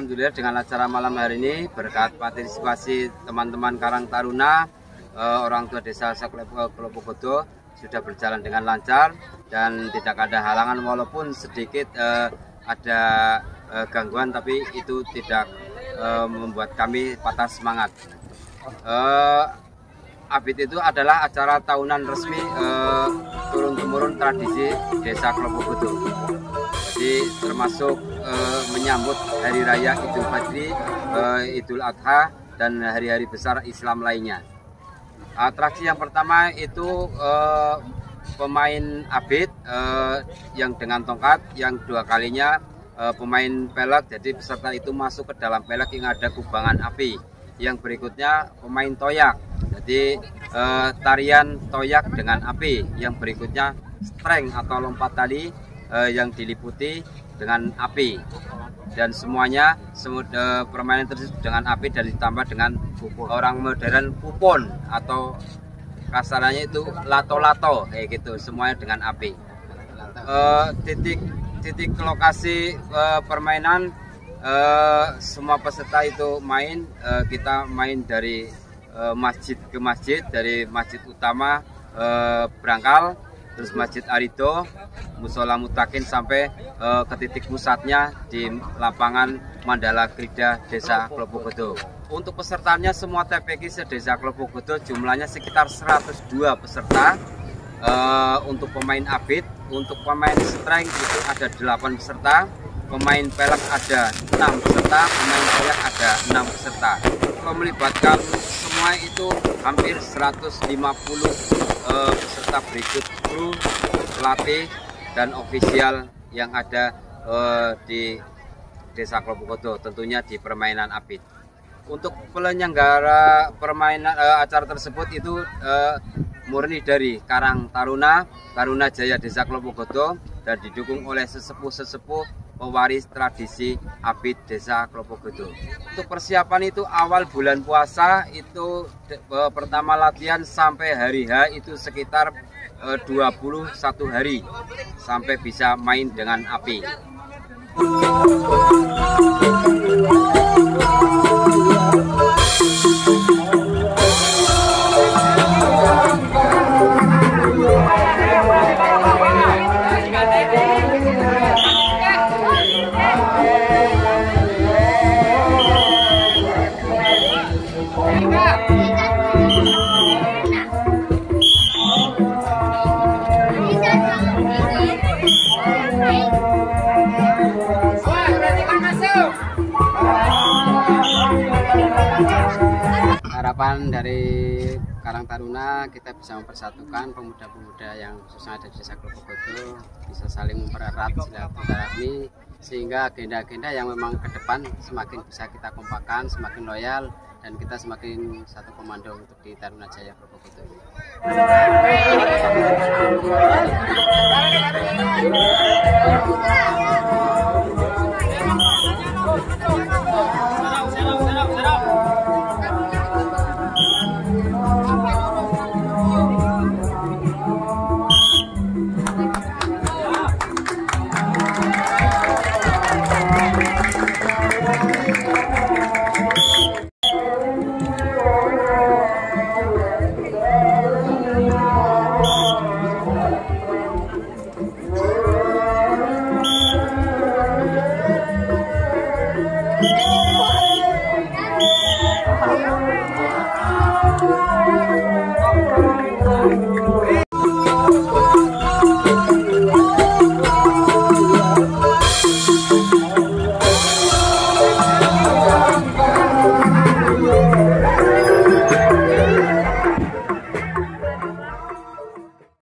alhamdulillah dengan acara malam hari ini berkat partisipasi teman-teman Karang Taruna, orang tua desa Klopogodo sudah berjalan dengan lancar dan tidak ada halangan, walaupun sedikit ada gangguan, tapi itu tidak membuat kami patah semangat. Abid itu adalah acara tahunan resmi turun-temurun tradisi desa Klopogodo. Jadi termasuk menyambut hari raya Idul Fitri, Idul Adha, dan hari-hari besar Islam lainnya. Atraksi yang pertama itu pemain abid yang dengan tongkat, yang dua kalinya pemain pelek. Jadi peserta itu masuk ke dalam pelek yang ada kubangan api. Yang berikutnya pemain toyak, jadi tarian toyak dengan api. Yang berikutnya streng atau lompat tali yang diliputi dengan api. Dan semuanya permainan tersebut dengan api dan ditambah dengan orang modern kupon atau kasarannya itu lato-lato kayak gitu, semuanya dengan api. Titik lokasi permainan, semua peserta itu main, kita main dari masjid ke masjid, dari masjid utama Brangkal, terus Masjid Arido, Musola Mutakin, sampai ke titik pusatnya di lapangan Mandala Krida Desa Klopogodo. Untuk pesertanya semua TPK se-Desa Klopogodo jumlahnya sekitar 102 peserta. Untuk pemain abid, untuk pemain streng itu ada 8 peserta, pemain pelek ada 6 peserta, pemain toyak ada 6 peserta. Kalau melibatkan semua itu hampir 150 peserta, berikut kru, pelatih, dan ofisial yang ada di Desa Klopogodo, tentunya di permainan abid. Untuk penyelenggara permainan acara tersebut itu murni dari Karang Taruna, Taruna Jaya Desa Klopogodo, dan didukung oleh sesepuh-sesepuh pewaris tradisi abid Desa Klopogodo. Untuk persiapan itu awal bulan puasa itu pertama latihan sampai hari H itu sekitar 21 hari sampai bisa main dengan api. Harapan dari Karang Taruna, kita bisa mempersatukan pemuda-pemuda yang khususnya ada di Desa Klopogodo, bisa saling mempererat silaturahmi, sehingga agenda-agenda yang memang ke depan semakin bisa kita kompakan, semakin loyal, dan kita semakin satu komando untuk di Taruna Jaya Klopogodo.